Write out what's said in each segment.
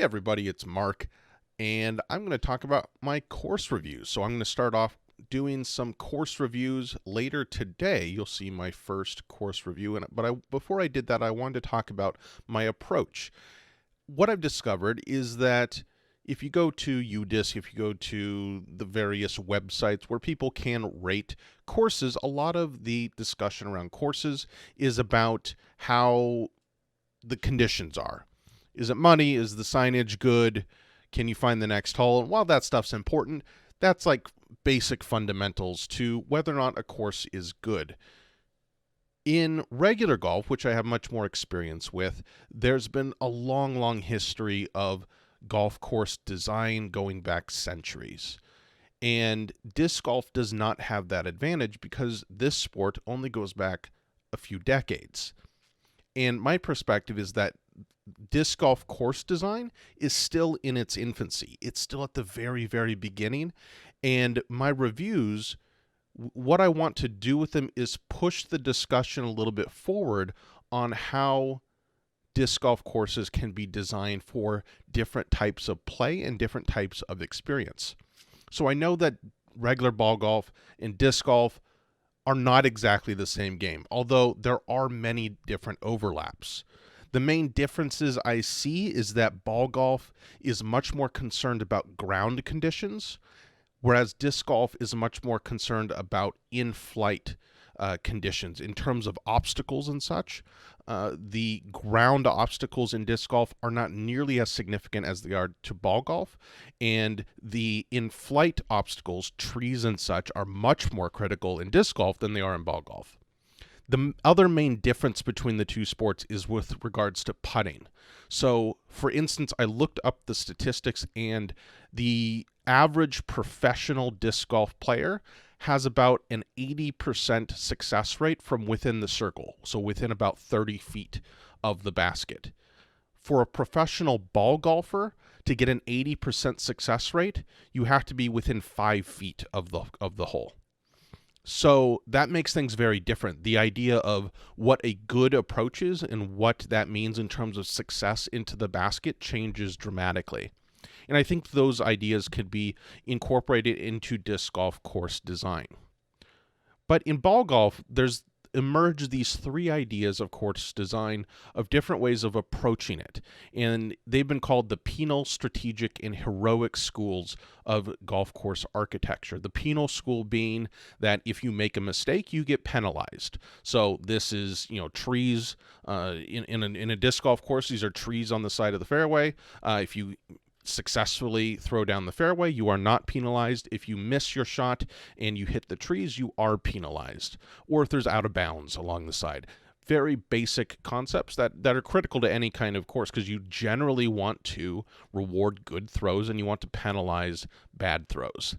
Hey everybody, it's Mark, and I'm going to talk about my course reviews. So I'm going to start off doing some course reviews later today. You'll see my first course review, before I did that, I wanted to talk about my approach. What I've discovered is that if you go to UDisc, if you go to the various websites where people can rate courses, a lot of the discussion around courses is about how the conditions are. Is it money? Is the signage good? Can you find the next hole? And while that stuff's important, that's like basic fundamentals to whether or not a course is good. In regular golf, which I have much more experience with, there's been a long, long history of golf course design going back centuries. And disc golf does not have that advantage because this sport only goes back a few decades. And my perspective is that disc golf course design is still in its infancy. It's still at the very, very beginning. And my reviews, what I want to do with them is push the discussion a little bit forward on how disc golf courses can be designed for different types of play and different types of experience. So I know that regular ball golf and disc golf are not exactly the same game, although there are many different overlaps. The main differences I see is that ball golf is much more concerned about ground conditions, whereas disc golf is much more concerned about in-flight conditions in terms of obstacles and such. The ground obstacles in disc golf are not nearly as significant as they are to ball golf, and the in-flight obstacles, trees and such, are much more critical in disc golf than they are in ball golf. The other main difference between the two sports is with regards to putting. So, for instance, I looked up the statistics, and the average professional disc golf player has about an 80% success rate from within the circle, so within about 30 feet of the basket. For a professional ball golfer to get an 80% success rate, you have to be within 5 feet of the hole. So that makes things very different. The idea of what a good approach is and what that means in terms of success into the basket changes dramatically. And I think those ideas could be incorporated into disc golf course design. But in ball golf, there's emerged these three ideas of course design of different ways of approaching it. And they've been called the penal, strategic, and heroic schools of golf course architecture. The penal school being that if you make a mistake, you get penalized. So this is, trees in a disc golf course. These are trees on the side of the fairway. If you successfully throw down the fairway, you are not penalized. If you miss your shot and you hit the trees, you are penalized. Or if there's out of bounds along the side. Very basic concepts that are critical to any kind of course, because you generally want to reward good throws and you want to penalize bad throws.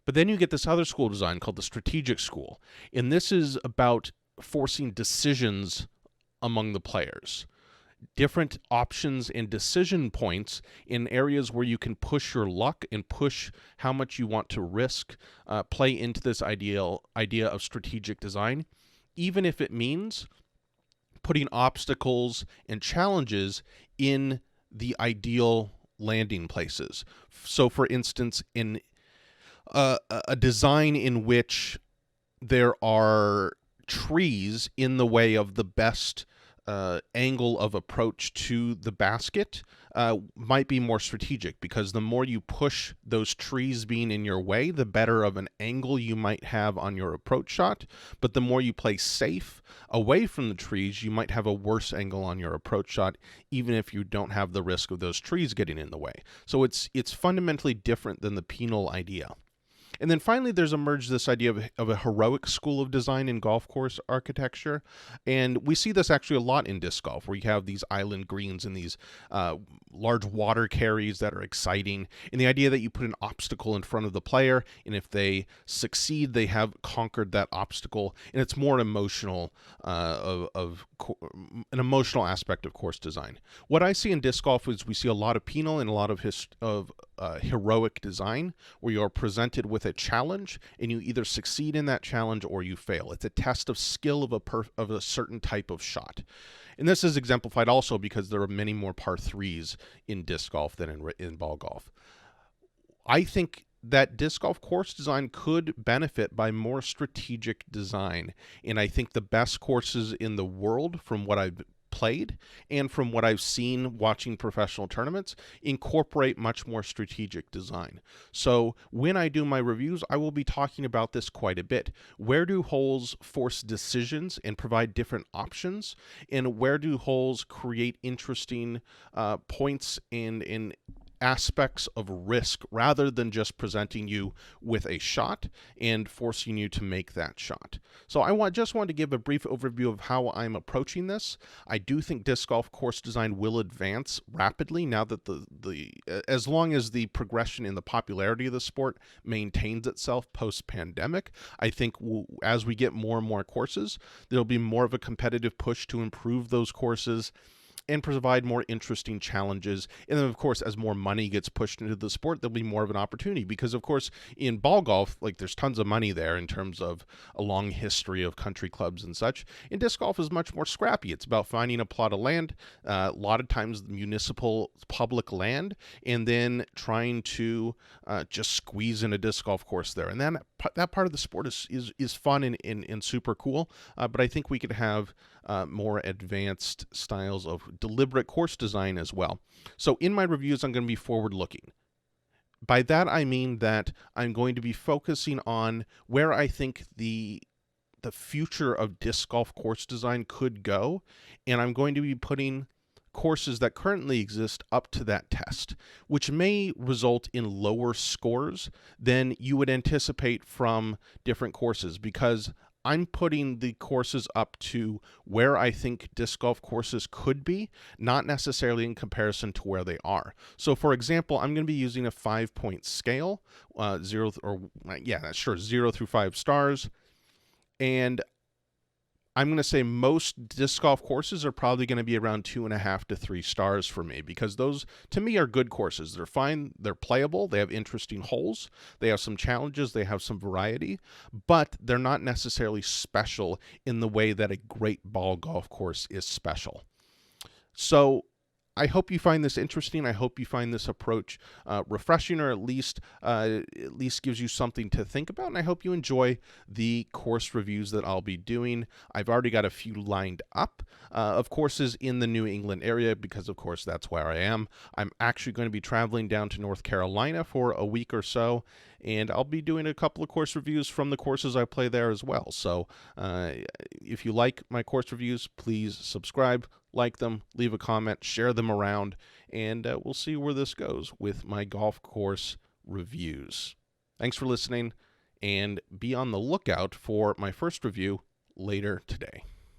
But then you get this other school design called the strategic school. And this is about forcing decisions among the players. Different options and decision points in areas where you can push your luck and push how much you want to risk, play into this idea of strategic design, even if it means putting obstacles and challenges in the ideal landing places. So, for instance, in a design in which there are trees in the way of the best angle of approach to the basket might be more strategic, because the more you push those trees being in your way, the better of an angle you might have on your approach shot. But the more you play safe away from the trees, you might have a worse angle on your approach shot, even if you don't have the risk of those trees getting in the way. So it's fundamentally different than the penal idea. And then finally, there's emerged this idea of a heroic school of design in golf course architecture. And we see this actually a lot in disc golf, where you have these island greens and these large water carries that are exciting. And the idea that you put an obstacle in front of the player, and if they succeed, they have conquered that obstacle. And it's more emotional, an emotional aspect of course design. What I see in disc golf is we see a lot of penal and a lot of heroic design, where you're presented with a challenge and you either succeed in that challenge or you fail. It's a test of skill of a certain type of shot. And this is exemplified also because there are many more par threes in disc golf than in ball golf. I think that disc golf course design could benefit by more strategic design. And I think the best courses in the world, from what I've played and from what I've seen watching professional tournaments, incorporate much more strategic design. So when I do my reviews, I will be talking about this quite a bit. Where do holes force decisions and provide different options? And where do holes create interesting points in aspects of risk, rather than just presenting you with a shot and forcing you to make that shot? So I just wanted to give a brief overview of how I'm approaching this. I do think disc golf course design will advance rapidly now that as long as the progression in the popularity of the sport maintains itself post-pandemic. I think as we get more and more courses, there'll be more of a competitive push to improve those courses and provide more interesting challenges. And then, of course, as more money gets pushed into the sport, there'll be more of an opportunity because, of course, in ball golf, like, there's tons of money there in terms of a long history of country clubs and such. In disc golf is much more scrappy. It's about finding a plot of land, a lot of times municipal public land, and then trying to just squeeze in a disc golf course there. And then that part of the sport is fun and super cool. But I think we could have more advanced styles of deliberate course design as well. So in my reviews, I'm going to be forward-looking. By that, I mean that I'm going to be focusing on where I think the future of disc golf course design could go, and I'm going to be putting courses that currently exist up to that test, which may result in lower scores than you would anticipate from different courses, because I'm putting the courses up to where I think disc golf courses could be, not necessarily in comparison to where they are. So, for example, I'm going to be using a 5-point scale, 0 through 5 stars, and I'm going to say most disc golf courses are probably going to be around 2.5 to 3 stars for me, because those, to me, are good courses. They're fine. They're playable. They have interesting holes. They have some challenges. They have some variety, but they're not necessarily special in the way that a great ball golf course is special. So I hope you find this interesting. I hope you find this approach refreshing, or at least gives you something to think about. And I hope you enjoy the course reviews that I'll be doing. I've already got a few lined up of courses in the New England area, because, of course, that's where I am. I'm actually going to be traveling down to North Carolina for a week or so, and I'll be doing a couple of course reviews from the courses I play there as well. So if you like my course reviews, please subscribe, like them, leave a comment, share them around, and we'll see where this goes with my golf course reviews. Thanks for listening, and be on the lookout for my first review later today.